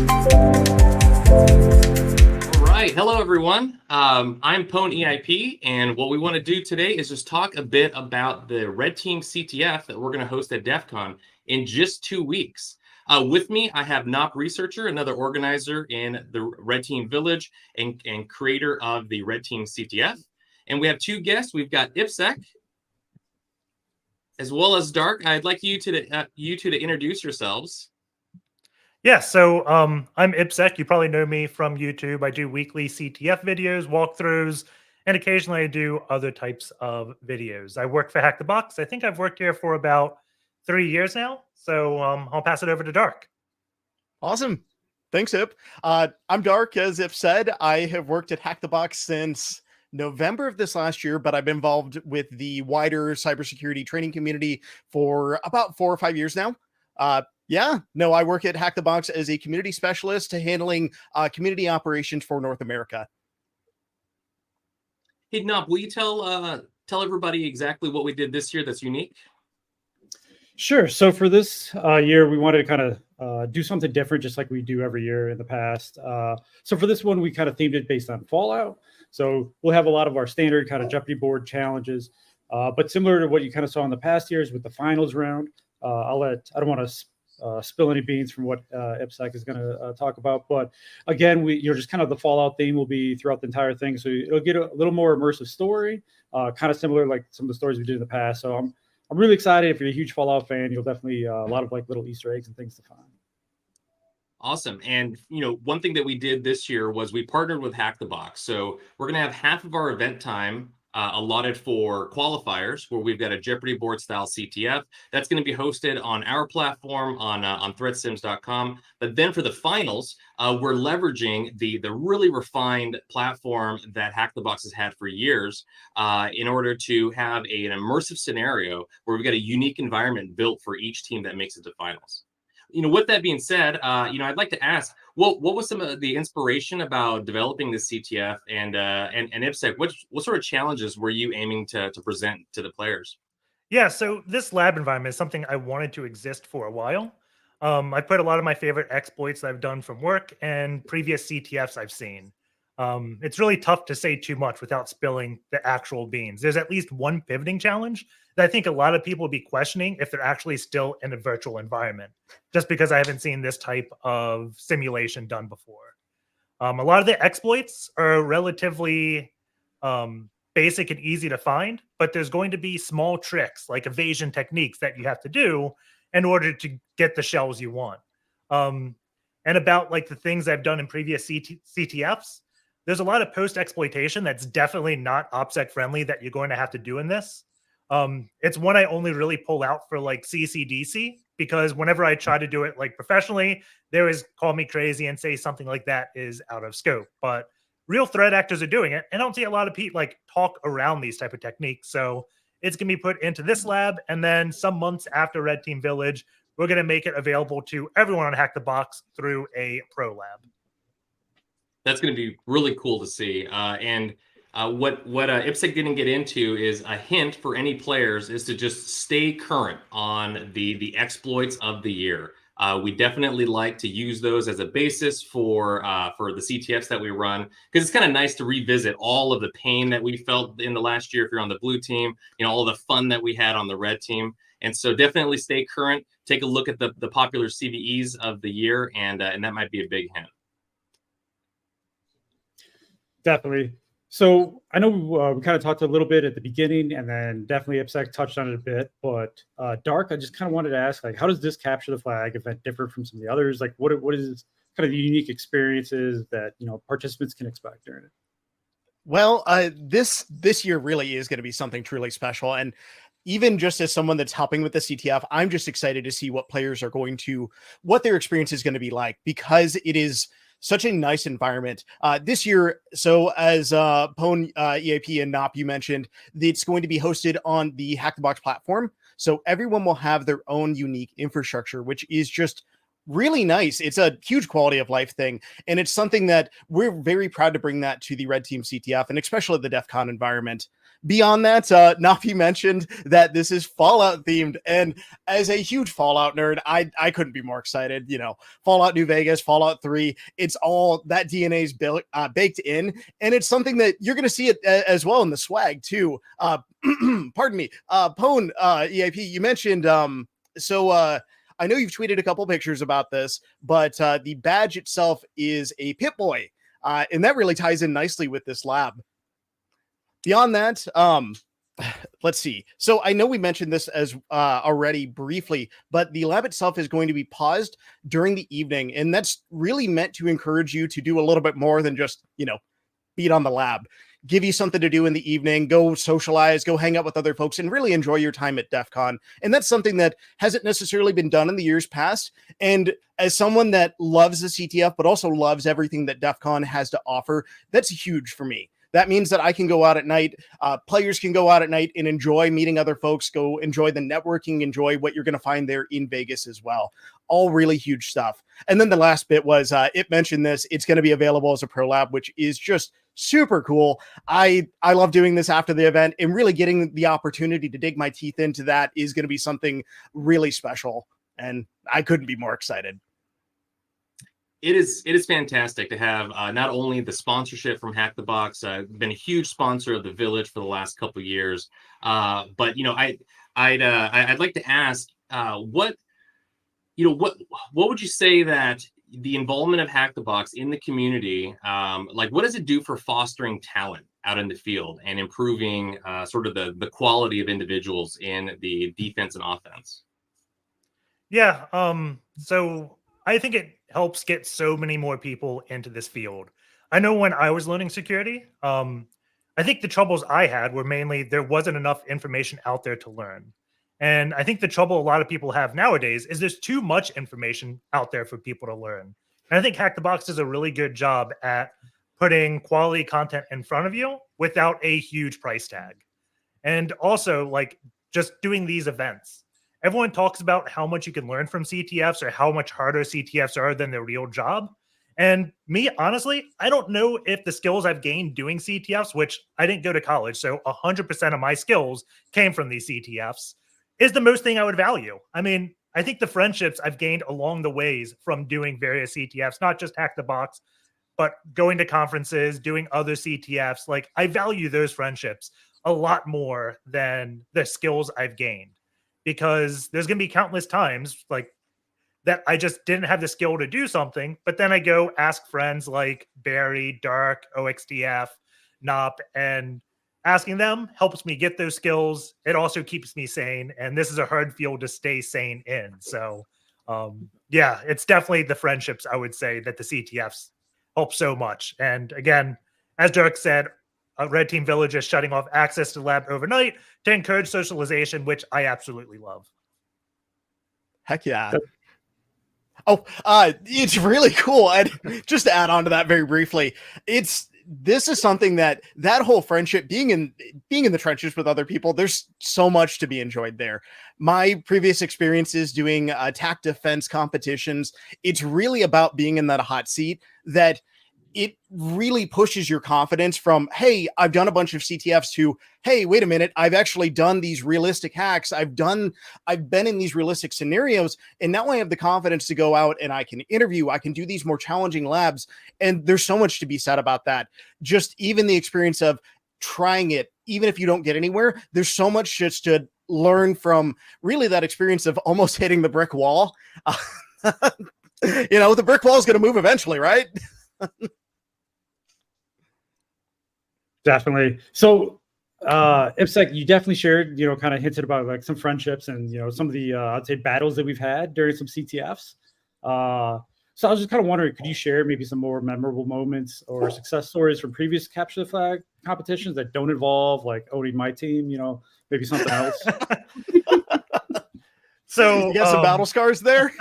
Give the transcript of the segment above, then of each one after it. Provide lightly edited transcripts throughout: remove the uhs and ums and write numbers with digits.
All right. Hello, everyone. I'm Pwn EIP, and what we want to do today is just talk a bit about the Red Team CTF that we're going to host at DEF CON in just 2 weeks. With me, I have Nop Researcher, another organizer in the Red Team Village and creator of the Red Team CTF. And we have two guests. We've got IPSEC, as well as Dark. I'd like you two to introduce yourselves. Yeah, so I'm IPSEC. You probably know me from YouTube. I do weekly CTF videos, walkthroughs, and occasionally I do other types of videos. I work for Hack the Box. I think I've worked here for about 3 years now. So I'll pass it over to Dark. Awesome. Thanks, Ip. I'm Dark, as Ip said. I have worked at Hack the Box since November of this last year, but I've been involved with the wider cybersecurity training community for about 4 or 5 years now. I work at Hack the Box as a community specialist handling community operations for North America. Hey, Nop, will you tell everybody exactly what we did this year that's unique? Sure. So for this year, we wanted to kind of do something different, just like we do every year in the past. So for this one, we kind of themed it based on Fallout. So we'll have a lot of our standard kind of Jeopardy board challenges, but similar to what you kind of saw in the past years with the finals round. I don't want to spill any beans from what IPSEC is going to talk about, but again, just kind of the Fallout theme will be throughout the entire thing. So it'll get a little more immersive story, kind of similar like some of the stories we did in the past. So I'm really excited. If you're a huge Fallout fan, you'll definitely a lot of like little Easter eggs and things to find. Awesome. And, one thing that we did this year was we partnered with Hack the Box. So we're going to have half of our event time allotted for qualifiers, where we've got a Jeopardy board style CTF that's going to be hosted on our platform on threatsims.com. But then for the finals, we're leveraging the really refined platform that Hack the Box has had for years in order to have an immersive scenario where we've got a unique environment built for each team that makes it to finals. With that being said, I'd like to ask, what was some of the inspiration about developing the CTF and IPSEC? What sort of challenges were you aiming to present to the players? Yeah, so this lab environment is something I wanted to exist for a while. I put a lot of my favorite exploits that I've done from work and previous CTFs I've seen. It's really tough to say too much without spilling the actual beans. There's at least one pivoting challenge that I think a lot of people will be questioning if they're actually still in a virtual environment, just because I haven't seen this type of simulation done before. A lot of the exploits are relatively basic and easy to find, but there's going to be small tricks like evasion techniques that you have to do in order to get the shells you want. And about like the things I've done in previous CTFs, there's a lot of post-exploitation that's definitely not OPSEC friendly that you're going to have to do in this. It's one I only really pull out for like CCDC, because whenever I try to do it like professionally, they always call me crazy and say something like that is out of scope. But real threat actors are doing it, and I don't see a lot of people like talk around these type of techniques. So it's going to be put into this lab, and then some months after Red Team Village, we're going to make it available to everyone on Hack the Box through a pro lab. That's going to be really cool to see. What IPSEC didn't get into is a hint for any players is to just stay current on the exploits of the year. We definitely like to use those as a basis for the CTFs that we run, because it's kind of nice to revisit all of the pain that we felt in the last year if you're on the blue team, all the fun that we had on the red team. And so definitely stay current. Take a look at the popular CVEs of the year, and that might be a big hint. Definitely. So I know we kind of talked a little bit at the beginning, and then definitely IPSEC touched on it a bit. But Dark, I just kind of wanted to ask, like, how does this capture the flag event differ from some of the others? Like, what is kind of the unique experiences that participants can expect during it? Well, this year really is going to be something truly special, and even just as someone that's helping with the CTF, I'm just excited to see what players are what their experience is going to be like, because it is such a nice environment this year. So as Pwn EAP and Nop, you mentioned, it's going to be hosted on the Hack the Box platform. So everyone will have their own unique infrastructure, which is just really nice. It's a huge quality of life thing. And it's something that we're very proud to bring that to the Red Team CTF, and especially the DEF CON environment, beyond that, Nafi mentioned that this is Fallout themed, and as a huge Fallout nerd, I couldn't be more excited. You know, Fallout New Vegas, Fallout 3, it's all that DNA is baked in, and it's something that you're going to see it as well in the swag too. Pardon me, Pone, EIP, you mentioned I know you've tweeted a couple pictures about this, but the badge itself is a Pip-Boy, and that really ties in nicely with this lab. Beyond that, let's see. So I know we mentioned this as already briefly, but the lab itself is going to be paused during the evening, and that's really meant to encourage you to do a little bit more than just, you know, beat on the lab. Give you something to do in the evening, go socialize, go hang out with other folks, and really enjoy your time at DEF CON. And that's something that hasn't necessarily been done in the years past. And as someone that loves the CTF, but also loves everything that DEF CON has to offer, that's huge for me. That means that I can go out at night, players can go out at night and enjoy meeting other folks, go enjoy the networking, enjoy what you're going to find there in Vegas as well. All really huge stuff. And then the last bit was, it mentioned this, it's going to be available as a Pro Lab, which is just super cool. I love doing this after the event, and really getting the opportunity to dig my teeth into that is going to be something really special. And I couldn't be more excited. It is fantastic to have not only the sponsorship from Hack the Box, been a huge sponsor of the Village for the last couple of years, but you know, I'd like to ask what would you say that the involvement of Hack the Box in the community, like what does it do for fostering talent out in the field and improving sort of the quality of individuals in the defense and offense? Yeah. So I think it helps get so many more people into this field. I know when I was learning security, I think the troubles I had were mainly there wasn't enough information out there to learn. And I think the trouble a lot of people have nowadays is there's too much information out there for people to learn. And I think Hack the Box does a really good job at putting quality content in front of you without a huge price tag. And also, like, just doing these events. Everyone talks about how much you can learn from CTFs or how much harder CTFs are than their real job. And me, honestly, I don't know if the skills I've gained doing CTFs, which I didn't go to college, so 100% of my skills came from these CTFs, is the most thing I would value. I mean, I think the friendships I've gained along the ways from doing various CTFs, not just Hack the Box, but going to conferences, doing other CTFs, like I value those friendships a lot more than the skills I've gained. Because there's going to be countless times like that I just didn't have the skill to do something, but then I go ask friends like Barry, Dark, OXDF, Nop, and asking them helps me get those skills. It also keeps me sane, and this is a hard field to stay sane in. So, yeah, it's definitely the friendships, I would say, that the CTFs help so much. And again, as Dirk said, Red Team Village is shutting off access to the lab overnight to encourage socialization, which I absolutely love. Heck yeah. Oh, it's really cool. And just to add on to that very briefly, this is something that whole friendship, being in the trenches with other people, there's so much to be enjoyed there. My previous experiences doing attack defense competitions, it's really about being in that hot seat that it really pushes your confidence from, hey, I've done a bunch of CTFs to, hey, wait a minute, I've actually done these realistic hacks. I've been in these realistic scenarios, and now I have the confidence to go out and I can interview, I can do these more challenging labs. And there's so much to be said about that. Just even the experience of trying it, even if you don't get anywhere, there's so much just to learn from really that experience of almost hitting the brick wall. You know, the brick wall is going to move eventually, right? Definitely. So, IPSEC, you definitely shared, kind of hinted about like some friendships and, some of the, I'd say battles that we've had during some CTFs. So I was just kind of wondering, could you share maybe some more memorable moments or success stories from previous Capture the Flag competitions that don't involve like owning my team, maybe something else? So you got some battle scars there?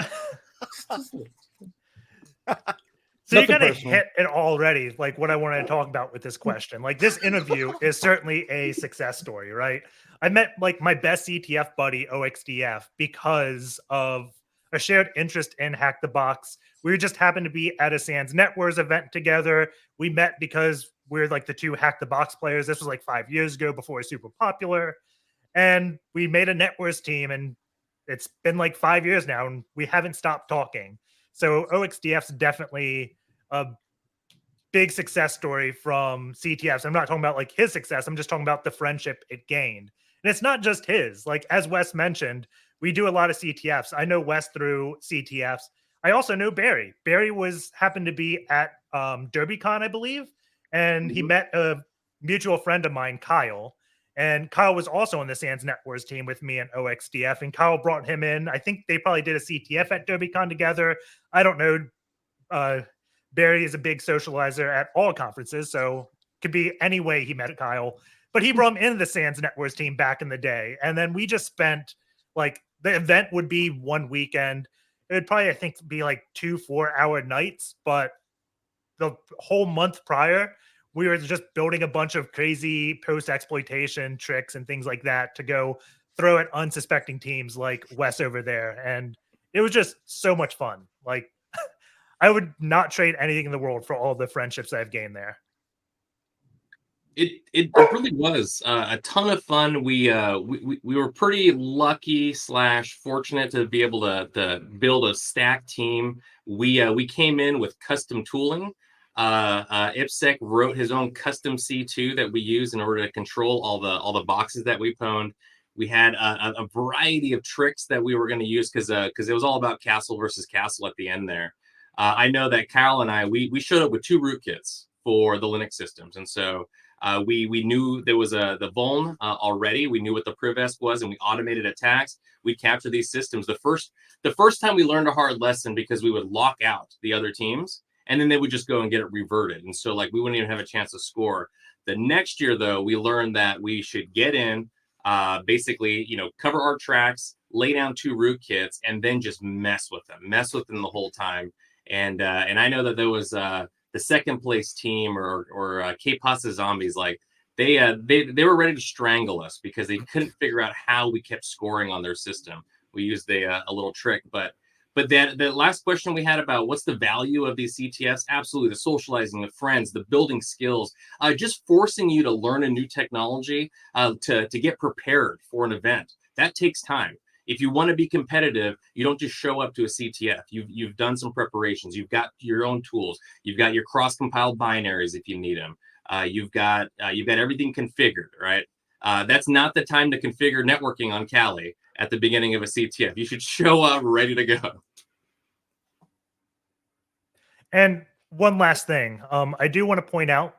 So you kind of hit it already, like what I wanted to talk about with this question. Like this interview is certainly a success story, right? I met like my best CTF buddy, OXDF, because of a shared interest in Hack the Box. We just happened to be at a Sans Networks event together. We met because we're like the two Hack the Box players. This was like 5 years ago before it was super popular. And we made a net worth team, and it's been like 5 years now, and we haven't stopped talking. So OXDF's definitely a big success story from CTFs. I'm not talking about like his success. I'm just talking about the friendship it gained. And it's not just his. Like as Wes mentioned, we do a lot of CTFs. I know Wes through CTFs. I also know Barry. Barry happened to be at DerbyCon, I believe, and he met a mutual friend of mine, Kyle. And Kyle was also on the Sands Networks team with me and OXDF. And Kyle brought him in. I think they probably did a CTF at DerbyCon together. I don't know. Barry is a big socializer at all conferences, so could be any way he met Kyle. But he brought him into the Sands Networks team back in the day. And then we just spent like the event would be one weekend. It would probably, I think, be like 2 4-hour nights. But the whole month prior, we were just building a bunch of crazy post-exploitation tricks and things like that to go throw at unsuspecting teams like Wes over there. And it was just so much fun. Like, I would not trade anything in the world for all the friendships I've gained there. It really was a ton of fun. We were pretty lucky / fortunate to be able to build a stack team. We came in with custom tooling. IPSEC wrote his own custom C2 that we use in order to control all the boxes that we pwned. We had a variety of tricks that we were going to use because it was all about castle versus castle at the end there. I know that Kyle and I we showed up with 2 rootkits for the Linux systems, and so we knew there was the vuln already. We knew what the privesc was, and we automated attacks. We captured these systems. The first time we learned a hard lesson because we would lock out the other teams, and then they would just go and get it reverted, and so like we wouldn't even have a chance to score. The next year, though, we learned that we should get in, basically, cover our tracks, lay down 2 rootkits, and then just mess with them the whole time. And I know that there was the second place team or K-Pasta Zombies, like they were ready to strangle us because they couldn't figure out how we kept scoring on their system. We used a little trick, but that the last question we had about what's the value of these CTFs, absolutely the socializing, the friends, the building skills, just forcing you to learn a new technology, to get prepared for an event. That takes time. If you want to be competitive, you don't just show up to a CTF. You've done some preparations. You've got your own tools. You've got your cross-compiled binaries if you need them. You've got everything configured, right? That's not the time to configure networking on Kali at the beginning of a CTF. You should show up ready to go. And one last thing, I do want to point out,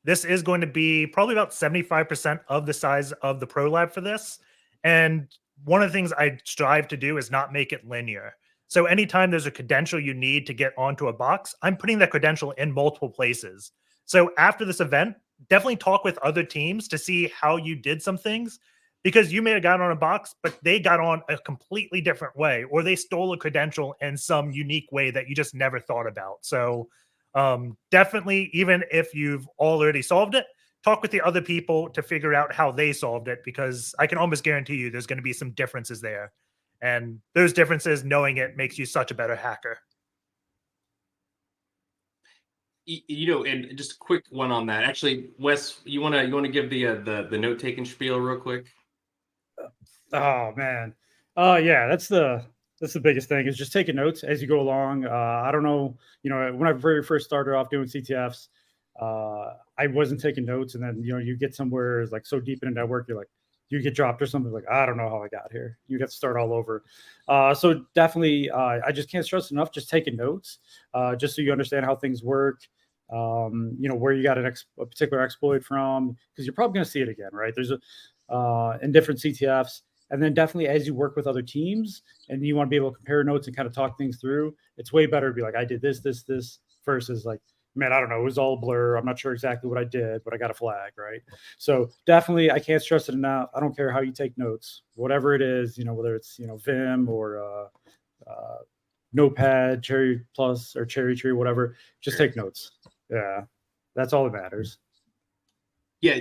this is going to be probably about 75% of the size of the Pro Lab for this. And one of the things I strive to do is not make it linear. So anytime there's a credential you need to get onto a box, I'm putting that credential in multiple places. So after this event, definitely talk with other teams to see how you did some things, because you may have gotten on a box, but they got on a completely different way, or they stole a credential in some unique way that you just never thought about. So definitely, even if you've already solved it, talk with the other people to figure out how they solved it, because I can almost guarantee you there's going to be some differences there. And those differences, knowing it, makes you such a better hacker. And just a quick one on that. Actually, Wes, you wanna give the note taking spiel real quick? Oh man, yeah, that's the biggest thing, is just taking notes as you go along. I don't know, when I very first started off doing CTFs, I wasn't taking notes, and then you get somewhere like so deep into network, you're like, you get dropped or something, like I don't know how I got here. You get to start all over. So definitely, I just can't stress enough, just taking notes, just so you understand how things work. Where you got a particular exploit from, because you're probably going to see it again, right? There's in different CTFs. And then definitely as you work with other teams and you want to be able to compare notes and kind of talk things through, it's way better to be like, I did this versus like, man, I don't know, it was all blur. I'm not sure exactly what I did, but I got a flag, right? So definitely, I can't stress it enough. I don't care how you take notes, whatever it is, whether it's, Vim or Notepad, Cherry Plus or Cherry Tree, whatever, just take notes. Yeah, that's all that matters. Yeah,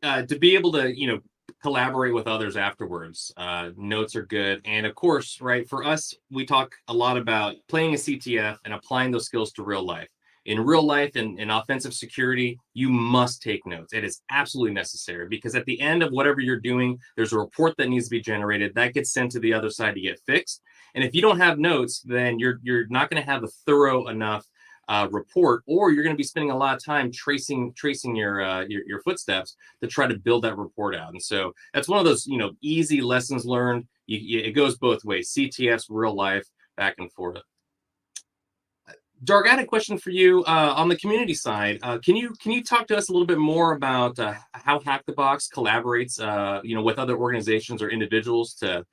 to be able to, collaborate with others afterwards. Notes are good. And of course, right, for us, we talk a lot about playing a CTF and applying those skills to real life. in real life and in offensive security, you must take notes. It is absolutely necessary because at the end of whatever you're doing, there's a report that needs to be generated that gets sent to the other side to get fixed. And if you don't have notes, then you're not going to have a thorough enough report, or you're going to be spending a lot of time tracing your footsteps to try to build that report out. And so that's one of those easy lessons learned. It goes both ways: CTFs, real life, back and forth. Dark, I had a question for you on the community side. Can you talk to us a little bit more about how Hack the Box collaborates, with other organizations or individuals to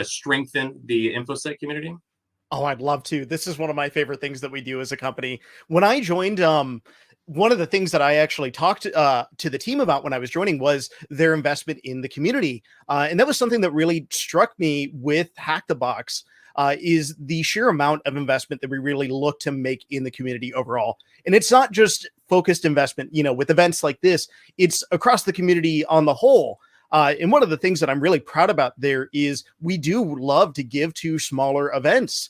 strengthen the InfoSec community? Oh, I'd love to. This is one of my favorite things that we do as a company. When I joined, one of the things that I actually talked to the team about when I was joining was their investment in the community. And that was something that really struck me with Hack the Box, is the sheer amount of investment that we really look to make in the community overall. And it's not just focused investment, with events like this, it's across the community on the whole. And one of the things that I'm really proud about there is we do love to give to smaller events.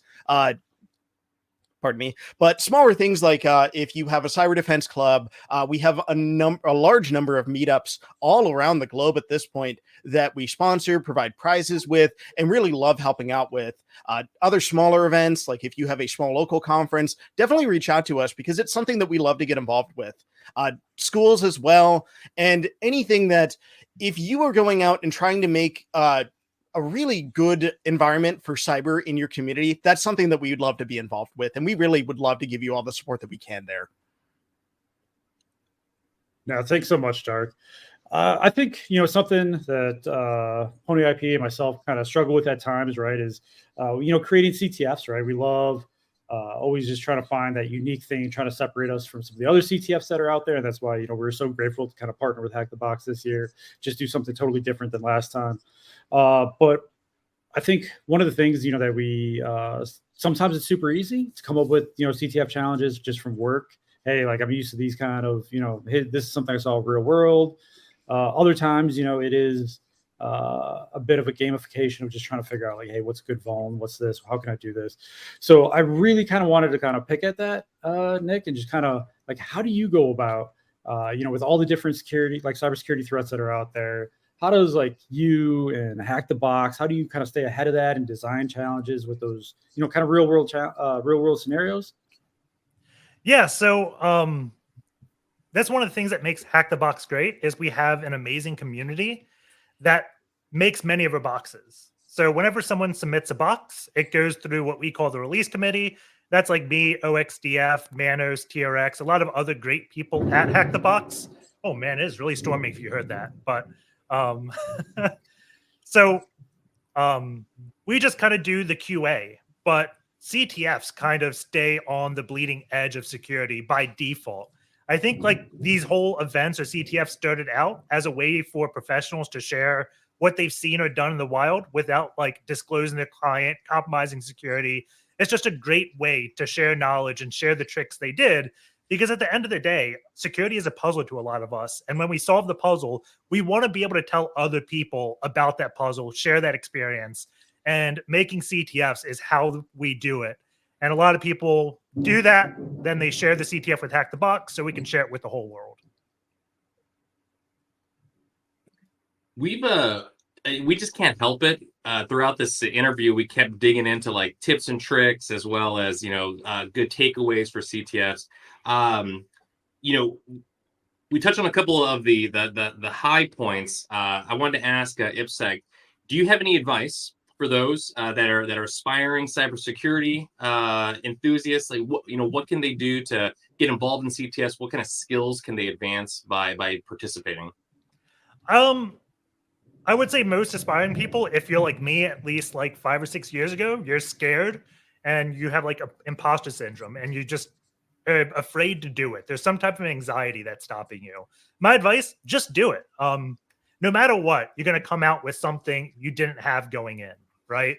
Pardon me, but smaller things like if you have a cyber defense club, we have a large number of meetups all around the globe at this point that we sponsor, provide prizes with, and really love helping out with. Other smaller events, like if you have a small local conference, definitely reach out to us because it's something that we love to get involved with. Schools as well, and anything that if you are going out and trying to make a really good environment for cyber in your community, that's something that we would love to be involved with. And we really would love to give you all the support that we can there. No, thanks so much, Dark. I think, something that Pony IP and myself kind of struggle with at times, right, is, creating CTFs, right? We love always just trying to find that unique thing, trying to separate us from some of the other CTFs that are out there. And that's why, we're so grateful to kind of partner with Hack the Box this year, just do something totally different than last time. But I think one of the things, that we sometimes it's super easy to come up with, CTF challenges just from work. Hey, like I'm used to these kind of, hey, this is something I saw real world. Other times, it is a bit of a gamification of just trying to figure out like, hey, what's good vuln? What's this? How can I do this? So I really kind of wanted to kind of pick at that, Nick, and just kind of like, how do you go about, with all the different security, like cybersecurity threats that are out there? How does like you and Hack the Box, how do you kind of stay ahead of that and design challenges with those, kind of real world scenarios? Yeah. So that's one of the things that makes Hack the Box great is we have an amazing community that makes many of our boxes. So whenever someone submits a box, it goes through what we call the release committee. That's like me, OXDF, Manos, TRX, a lot of other great people at Hack the Box. Oh man, it is really storming if you heard that. But so we just kind of do the QA, but CTFs kind of stay on the bleeding edge of security by default. I think like these whole events or CTFs started out as a way for professionals to share what they've seen or done in the wild without like disclosing their client, compromising security. It's just a great way to share knowledge and share the tricks they did. Because at the end of the day, security is a puzzle to a lot of us. And when we solve the puzzle, we want to be able to tell other people about that puzzle, share that experience. And making CTFs is how we do it. And a lot of people do that. Then they share the CTF with Hack the Box so we can share it with the whole world. We just can't help it. Throughout this interview, we kept digging into like tips and tricks as well as, good takeaways for CTFs. We touched on a couple of the high points. I wanted to ask IPSEC, do you have any advice for those that are aspiring cybersecurity enthusiasts? Like what can they do to get involved in CTFs? What kind of skills can they advance by participating? I would say most aspiring people, if you're like me, at least like 5 or 6 years ago, you're scared and you have like an imposter syndrome and you just are afraid to do it. There's some type of anxiety that's stopping you. My advice, just do it. No matter what, you're going to come out with something you didn't have going in, right?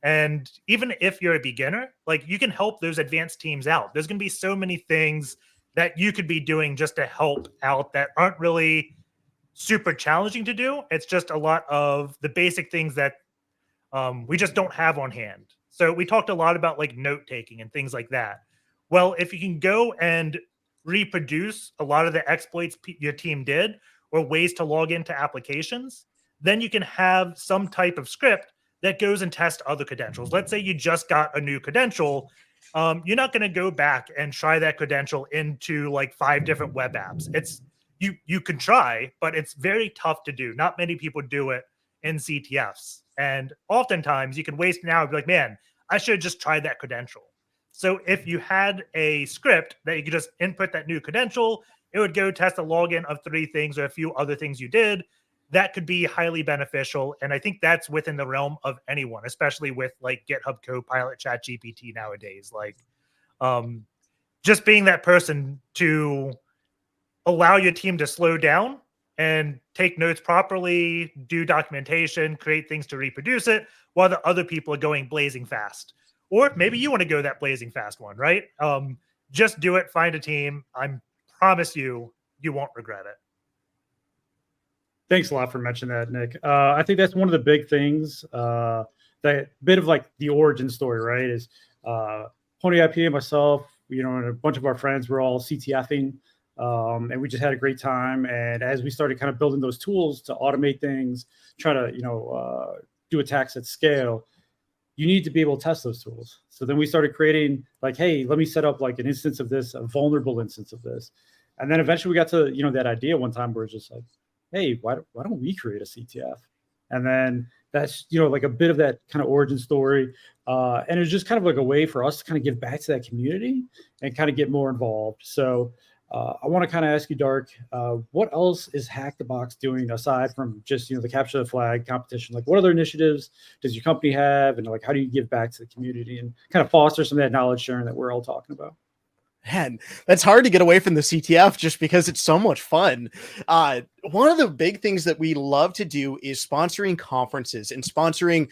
And even if you're a beginner, like you can help those advanced teams out. There's going to be so many things that you could be doing just to help out that aren't really super challenging to do. It's just a lot of the basic things that we just don't have on hand. So we talked a lot about like note taking and things like that. Well, if you can go and reproduce a lot of the exploits your team did or ways to log into applications, then you can have some type of script that goes and tests other credentials. Let's say you just got a new credential. You're not going to go back and try that credential into like 5 different web apps. You can try, but it's very tough to do. Not many people do it in CTFs. And oftentimes you can waste an hour and be like, man, I should have just tried that credential. So if you had a script that you could just input that new credential, it would go test a login of 3 things or a few other things you did. That could be highly beneficial. And I think that's within the realm of anyone, especially with like GitHub Copilot, ChatGPT nowadays. Like just being that person to allow your team to slow down and take notes properly, do documentation, create things to reproduce it while the other people are going blazing fast. Or maybe you want to go that blazing fast one, right? Just do it, find a team. I promise you, you won't regret it. Thanks a lot for mentioning that, Nick. I think that's one of the big things, that bit of like the origin story, right? Is Pony IP and myself, and a bunch of our friends were all CTFing, and we just had a great time. And as we started kind of building those tools to automate things, try to, do attacks at scale, you need to be able to test those tools. So then we started creating like, hey, let me set up like an instance of this, a vulnerable instance of this. And then eventually we got to, that idea one time where it's just like, hey, why don't we create a CTF? And then that's, like a bit of that kind of origin story. And it's just kind of like a way for us to kind of give back to that community and kind of get more involved. So I want to kind of ask you, Dark, what else is Hack the Box doing aside from just, the capture the flag competition? Like what other initiatives does your company have? And like, how do you give back to the community and kind of foster some of that knowledge sharing that we're all talking about? Man, that's hard to get away from the CTF just because it's so much fun. One of the big things that we love to do is sponsoring conferences and sponsoring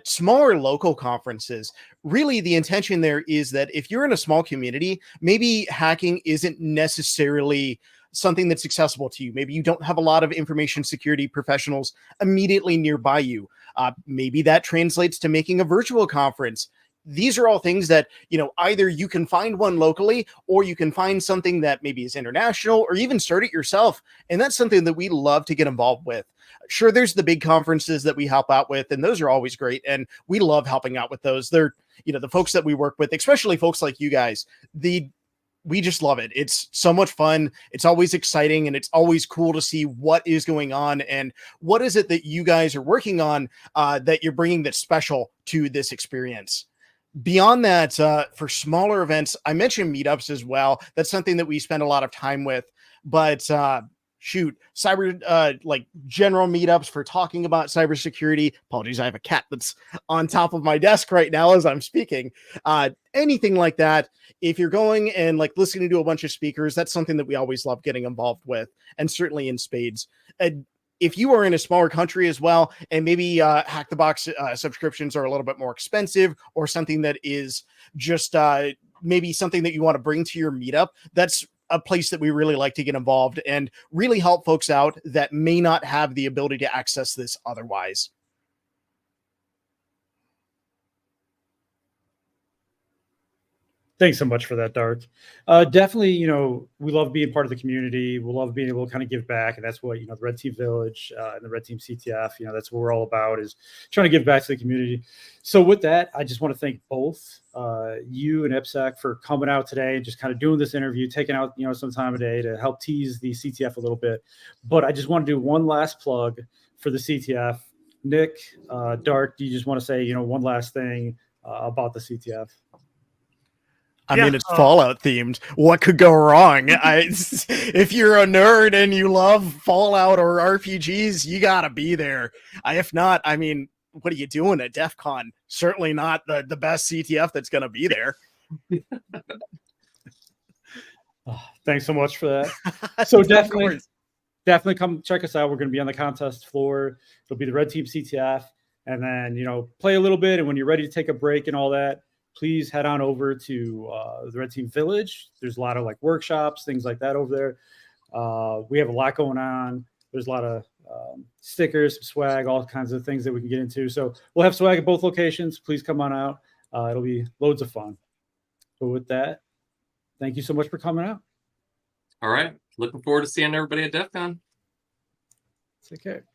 smaller local conferences. Really, the intention there is that if you're in a small community, maybe hacking isn't necessarily something that's accessible to you. Maybe you don't have a lot of information security professionals immediately nearby you. Maybe that translates to making a virtual conference. These are all things that, either you can find one locally or you can find something that maybe is international or even start it yourself. And that's something that we love to get involved with. Sure, there's the big conferences that we help out with, and those are always great. And we love helping out with those. They're, the folks that we work with, especially folks like you guys, we just love it. It's so much fun. It's always exciting, and it's always cool to see what is going on and what is it that you guys are working on that you're bringing that's special to this experience. Beyond that, for smaller events, I mentioned meetups as well. That's something that we spend a lot of time with. But cyber like general meetups for talking about cybersecurity. Apologies, I have a cat that's on top of my desk right now as I'm speaking. Anything like that. If you're going and like listening to a bunch of speakers, that's something that we always love getting involved with, and certainly in spades. If you are in a smaller country as well, and maybe Hack the Box subscriptions are a little bit more expensive, or something that is just maybe something that you want to bring to your meetup, that's a place that we really like to get involved and really help folks out that may not have the ability to access this otherwise. Thanks so much for that, Dark. Definitely, we love being part of the community. We love being able to kind of give back. And that's what, the Red Team Village and the Red Team CTF, that's what we're all about, is trying to give back to the community. So with that, I just want to thank both you and IPSEC for coming out today and just kind of doing this interview, taking out, some time of day to help tease the CTF a little bit. But I just want to do one last plug for the CTF. Nick, Dark, do you just want to say, one last thing about the CTF? I mean, it's Fallout themed. What could go wrong? If you're a nerd and you love Fallout or RPGs, you gotta be there. If not, I mean, what are you doing at DEF CON? Certainly not the best CTF that's gonna be there. Thanks so much for that. So definitely come check us out. We're going to be on the contest floor. It'll be the Red Team CTF, and then play a little bit. And when you're ready to take a break and all that, please head on over to the Red Team Village. There's a lot of like workshops, things like that over there. We have a lot going on. There's a lot of stickers, swag, all kinds of things that we can get into. So we'll have swag at both locations. Please come on out. It'll be loads of fun. But with that, thank you so much for coming out. All right. Looking forward to seeing everybody at DEF CON. Take care.